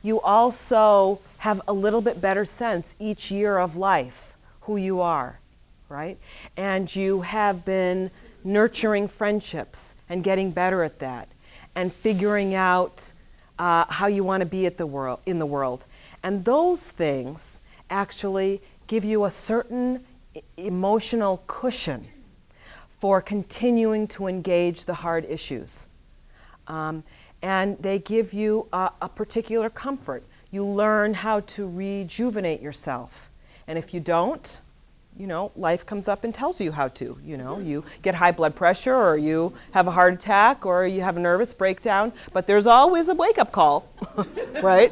you also have a little bit better sense each year of life, who you are, right? And you have been nurturing friendships and getting better at that and figuring out how you want to be in the world. And those things actually give you a certain emotional cushion for continuing to engage the hard issues. And they give you a particular comfort. You learn how to rejuvenate yourself. And if you don't, life comes up and tells you how to. You get high blood pressure, or you have a heart attack, or you have a nervous breakdown, but there's always a wake-up call, right?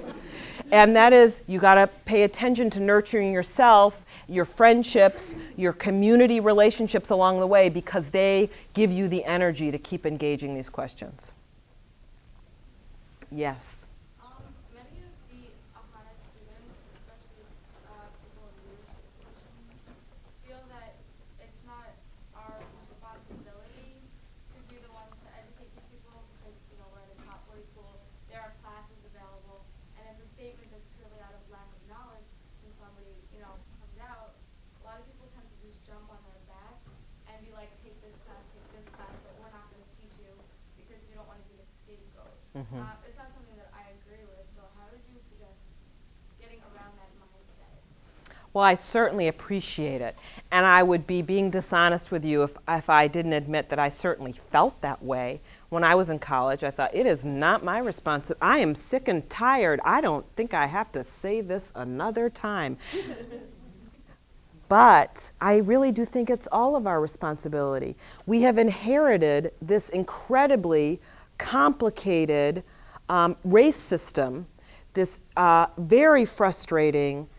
And that is, you gotta pay attention to nurturing yourself, your friendships, your community relationships along the way, because they give you the energy to keep engaging these questions. Yes. Many of the AHANA students, especially people in leadership positions, feel that it's not our responsibility to be the ones to educate these people because, we're at a top 40 school, there are classes available, and it's a statement that's purely out of lack of knowledge when somebody, comes out. A lot of people tend to just jump on their back and be like, take this class, but we're not going to teach you because we don't want to be a scapegoat. Mm-hmm. It's not something that I agree with, so how did you suggest getting around that mindset? Well, I certainly appreciate it. And I would be being dishonest with you if I didn't admit that I certainly felt that way. When I was in college, I thought, it is not my responsibility. I am sick and tired. I don't think I have to say this another time. But I really do think it's all of our responsibility. We have inherited this incredibly complicated race system, this very frustrating,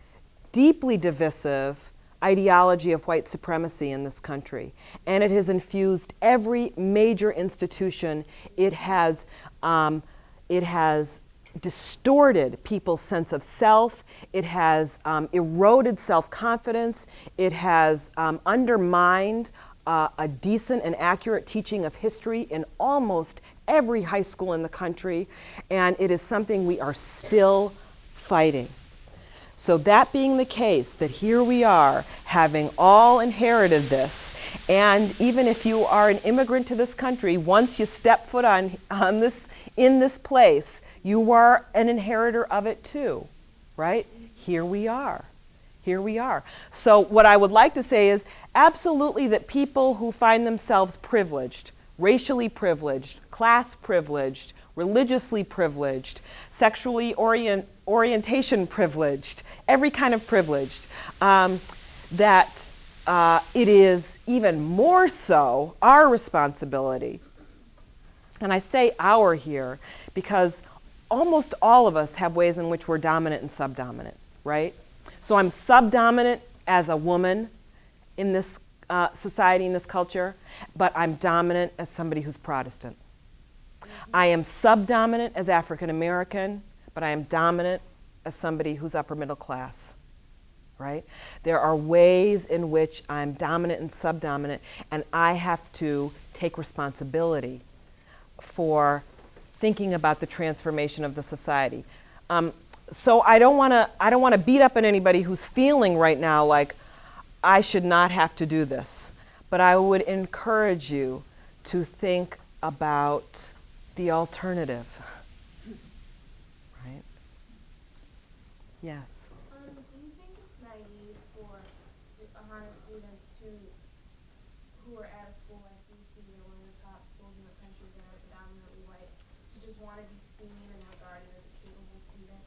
deeply divisive ideology of white supremacy in this country. And it has infused every major institution. It has distorted people's sense of self. It has eroded self-confidence. It has undermined a decent and accurate teaching of history in almost every high school in the country, and it is something we are still fighting. So that being the case, that here we are, having all inherited this, and even if you are an immigrant to this country, once you step foot in this place, you are an inheritor of it too, right? Here we are. Here we are. So what I would like to say is absolutely that people who find themselves privileged, racially privileged, class privileged, religiously privileged, sexually orientation privileged, every kind of privileged, that it is even more so our responsibility. And I say our here because almost all of us have ways in which we're dominant and subdominant, right? So I'm subdominant as a woman in this society, in this culture, but I'm dominant as somebody who's Protestant. I am subdominant as African American, but I am dominant as somebody who's upper middle class, right? There are ways in which I'm dominant and subdominant, and I have to take responsibility for thinking about the transformation of the society. So I don't want to beat up on anybody who's feeling right now like I should not have to do this, but I would encourage you to think about the alternative, right? Yes. Do you think it's naive for the Ahana students who are at a school like BC or one of the top schools in the country that are predominantly white to just want to be seen and regarded as a capable student,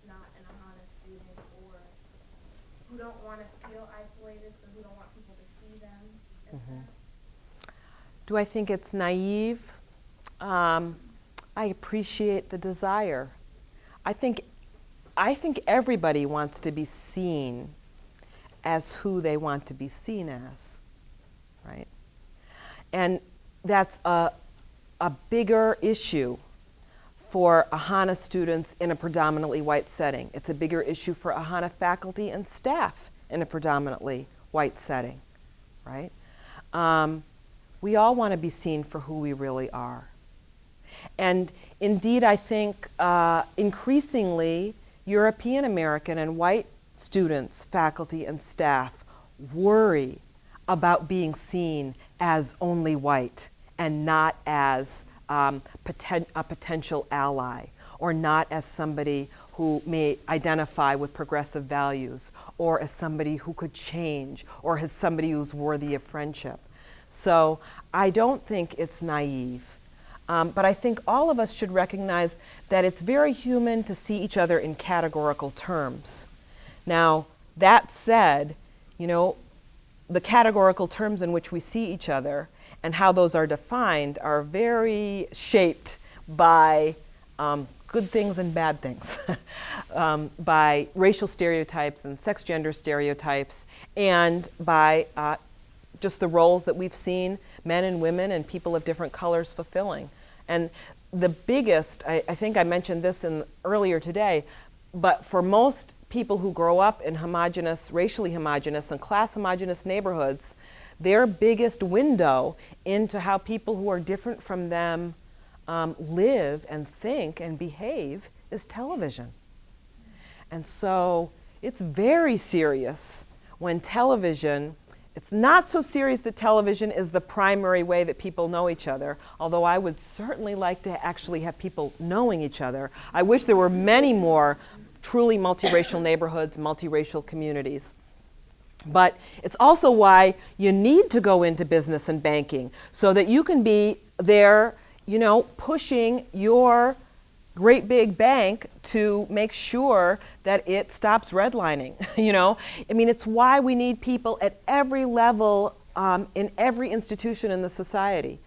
not an Ahana student, or who don't want to feel isolated, so who don't want people to see them as that? Do I think it's naive? I appreciate the desire. I think everybody wants to be seen as who they want to be seen as, right? And that's a bigger issue for Ahana students in a predominantly white setting. It's a bigger issue for Ahana faculty and staff in a predominantly white setting, right? We all want to be seen for who we really are. And indeed, I think increasingly European American and white students, faculty, and staff worry about being seen as only white and not as a potential ally, or not as somebody who may identify with progressive values, or as somebody who could change, or as somebody who's worthy of friendship. So I don't think it's naive. But I think all of us should recognize that it's very human to see each other in categorical terms. Now, that said, you know, the categorical terms in which we see each other and how those are defined are very shaped by good things and bad things, by racial stereotypes and sex gender stereotypes, and by just the roles that we've seen men and women and people of different colors fulfilling. And the biggest, I think I mentioned this earlier today, but for most people who grow up in homogeneous, racially homogeneous and class homogeneous neighborhoods, their biggest window into how people who are different from them live and think and behave is television. And so it's very serious when television, it's not so serious that television is the primary way that people know each other, although I would certainly like to actually have people knowing each other. I wish there were many more truly multiracial neighborhoods, multiracial communities. But it's also why you need to go into business and banking, so that you can be there, you know, pushing your great big bank to make sure that it stops redlining. You know, I mean, it's why we need people at every level in every institution in the society.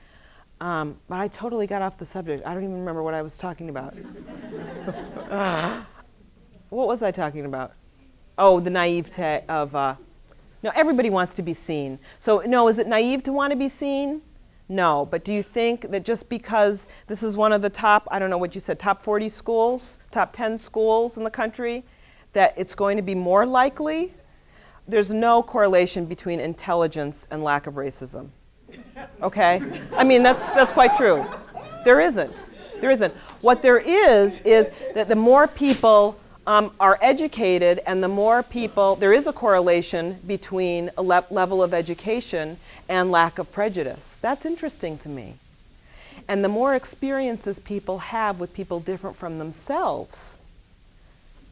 But I totally got off the subject. I don't even remember what I was talking about. What was I talking about? Oh, the naivete of, no, everybody wants to be seen. So no, is it naive to want to be seen? No, but do you think that just because this is one of the top, I don't know what you said, top 40 schools, top 10 schools in the country, that it's going to be more likely? There's no correlation between intelligence and lack of racism. Okay? I mean, that's quite true. There isn't. There isn't. What there is that the more people are educated and the more people, there is a correlation between a level of education and lack of prejudice. That's interesting to me. And the more experiences people have with people different from themselves,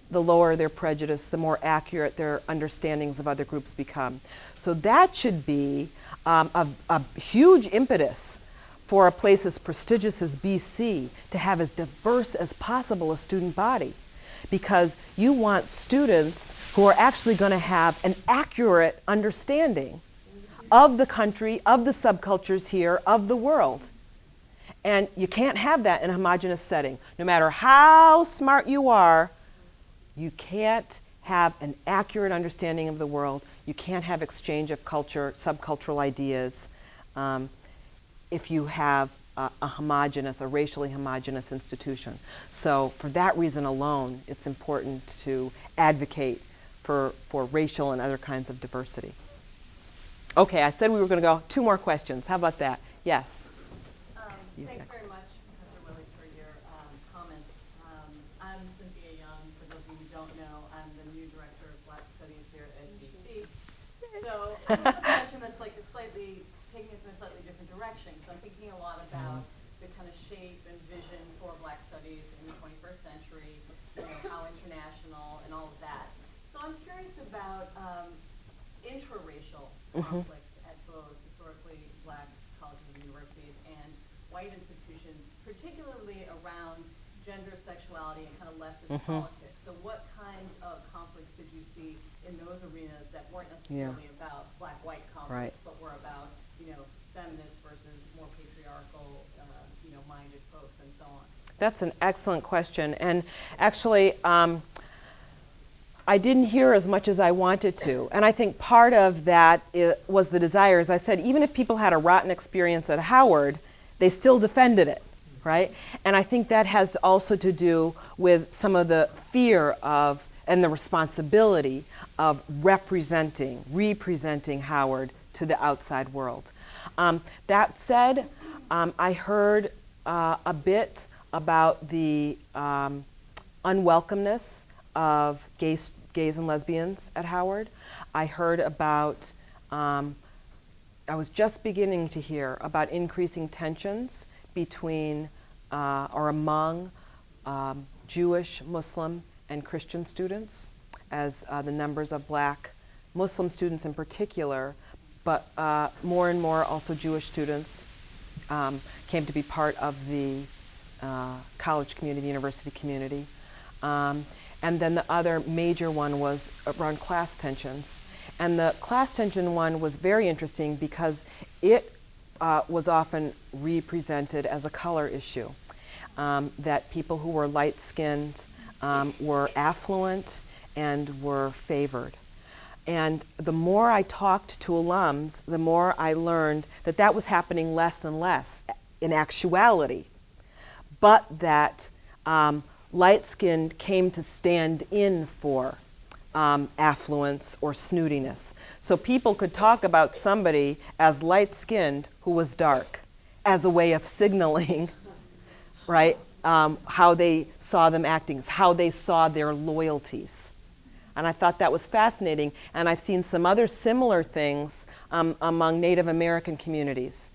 the lower their prejudice, the more accurate their understandings of other groups become. So that should be a huge impetus for a place as prestigious as BC to have as diverse as possible a student body, because you want students who are actually going to have an accurate understanding of the country, of the subcultures here, of the world. And you can't have that in a homogeneous setting. No matter how smart you are, you can't have an accurate understanding of the world. You can't have exchange of culture, subcultural ideas, if you have a racially homogeneous institution. So for that reason alone, it's important to advocate for racial and other kinds of diversity. Okay, I said we were going to go 2 more questions. How about that? Yes. Thanks very much, Professor Willie, for your comments. I'm Cynthia Young. For those of you who don't know, I'm the new director of Black Studies here at BC. So I have a question that's like taking us in a slightly different direction. So I'm thinking a lot about the kind of shape and vision for Black Studies in the 21st century, how international and all of that. So I'm curious about intraracial conflicts at both historically Black colleges and universities and white institutions, particularly around gender, sexuality, and kind of leftist politics. So what kinds of conflicts did you see in those arenas that weren't necessarily about black-white conflicts, but were about, feminist versus more patriarchal, minded folks and so on? That's an excellent question. And actually, I didn't hear as much as I wanted to. And I think part of that was the desire. As I said, even if people had a rotten experience at Howard, they still defended it, right? And I think that has also to do with some of the fear of and the responsibility of representing Howard to the outside world. That said, I heard a bit about the unwelcomeness of gays and lesbians at Howard. I heard about, I was just beginning to hear about increasing tensions between or among Jewish, Muslim, and Christian students, as the numbers of Black Muslim students in particular, but more and more also Jewish students came to be part of the college community, university community. And then the other major one was around class tensions. And the class tension one was very interesting because it was often represented as a color issue, that people who were light-skinned were affluent and were favored. And the more I talked to alums, the more I learned that that was happening less and less in actuality, but that light-skinned came to stand in for affluence or snootiness. So people could talk about somebody as light-skinned who was dark as a way of signaling, right, how they saw them acting, how they saw their loyalties. And I thought that was fascinating. And I've seen some other similar things among Native American communities,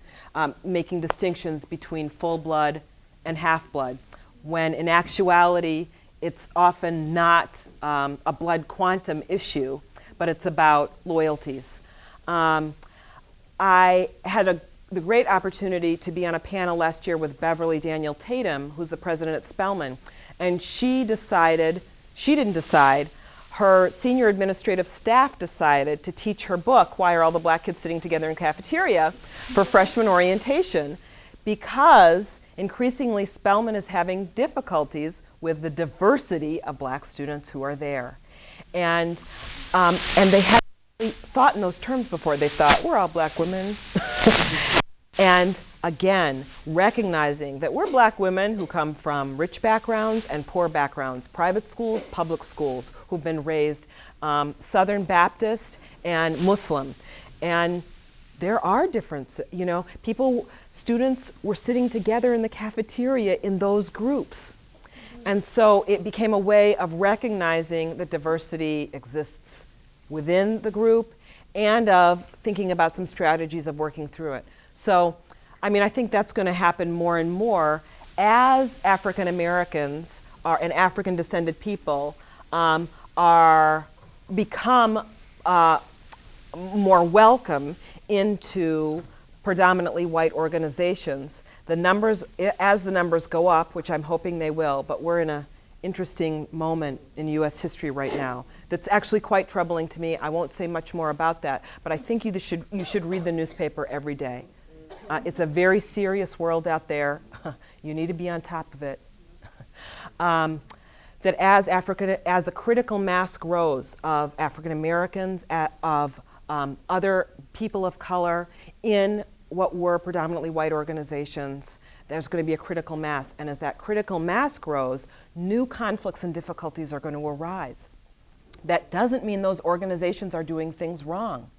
making distinctions between full blood and half blood, when in actuality, it's often not a blood quantum issue, but it's about loyalties. I had the great opportunity to be on a panel last year with Beverly Daniel Tatum, who's the president at Spelman, and she didn't decide, her senior administrative staff decided to teach her book, Why Are All the Black Kids Sitting Together in Cafeteria, for freshman orientation, because increasingly Spelman is having difficulties with the diversity of Black students who are there. And they hadn't really thought in those terms before. They thought, we're all Black women. And again, recognizing that we're Black women who come from rich backgrounds and poor backgrounds, private schools, public schools, who've been raised Southern Baptist and Muslim. And there are differences. You know, students were sitting together in the cafeteria in those groups. And so it became a way of recognizing that diversity exists within the group and of thinking about some strategies of working through it. So, I mean, I think that's going to happen more and more as African Americans and African descended people become more welcome into predominantly white organizations. The numbers, as the numbers go up, which I'm hoping they will, but we're in an interesting moment in U.S. history right now that's actually quite troubling to me. I won't say much more about that, but I think you should read the newspaper every day. It's a very serious world out there. You need to be on top of it. That as the critical mass grows of African Americans, of other people of color in what were predominantly white organizations, there's going to be a critical mass. And as that critical mass grows, new conflicts and difficulties are going to arise. That doesn't mean those organizations are doing things wrong.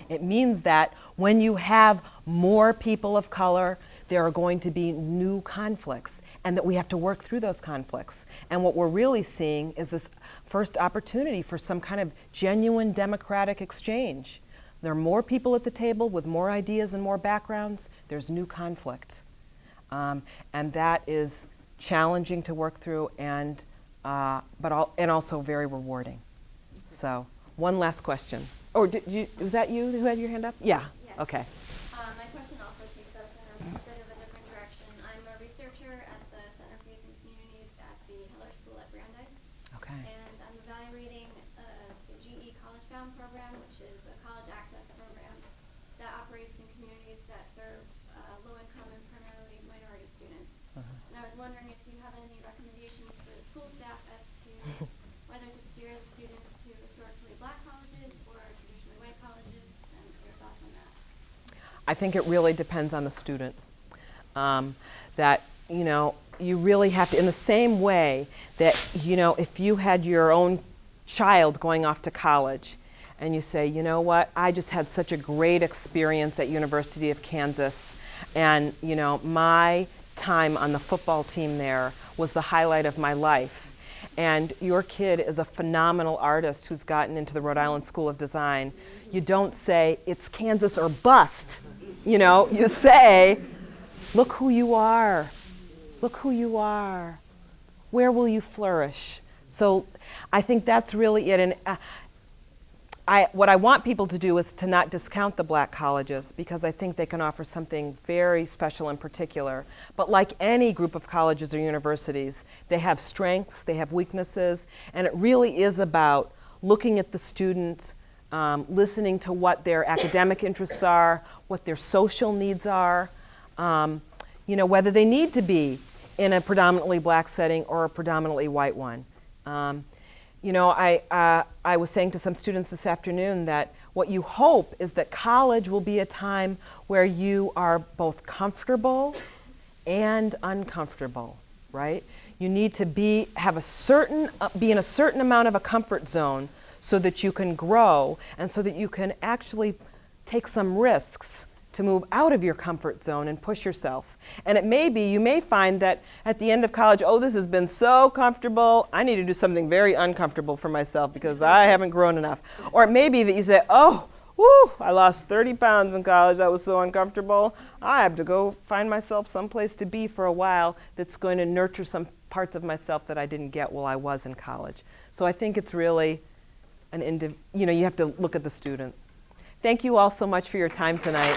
It means that when you have more people of color, there are going to be new conflicts, and that we have to work through those conflicts. And what we're really seeing is this first opportunity for some kind of genuine democratic exchange. There are more people at the table with more ideas and more backgrounds. There's new conflict. And that is challenging to work through and also very rewarding. So, one last question. Oh, was that you who had your hand up? Yeah. Yes. Okay. My question also takes us in a bit of a different direction. I'm a researcher at the Center for Youth and Communities at the Heller School at Brandeis. Okay. And I'm evaluating the GE College Bound program, which is a college access program that operates in communities that serve low-income and primarily minority students. And I was wondering if you have any recommendations for the school staff as to whether to steer the students to historically black colleges or traditionally white colleges, and your thoughts on that. I think it really depends on the student. That, you really have to, in the same way that, if you had your own child going off to college and you say, you know what, I just had such a great experience at University of Kansas, and, my time on the football team there was the highlight of my life. And your kid is a phenomenal artist who's gotten into the Rhode Island School of Design. You don't say, it's Kansas or bust. You say, look who you are. Look who you are. Where will you flourish? So I think that's really it. And what I want people to do is to not discount the black colleges, because I think they can offer something very special and particular. But like any group of colleges or universities, they have strengths, they have weaknesses, and it really is about looking at the student, listening to what their academic interests are, what their social needs are, whether they need to be in a predominantly black setting or a predominantly white one. I was saying to some students this afternoon that what you hope is that college will be a time where you are both comfortable and uncomfortable, right? You need to be in a certain amount of a comfort zone so that you can grow and so that you can actually take some risks to move out of your comfort zone and push yourself. And you may find that at the end of college, this has been so comfortable, I need to do something very uncomfortable for myself because I haven't grown enough. Or it may be that you say, I lost 30 pounds in college, that was so uncomfortable. I have to go find myself someplace to be for a while that's going to nurture some parts of myself that I didn't get while I was in college. So I think it's really you have to look at the student. Thank you all so much for your time tonight.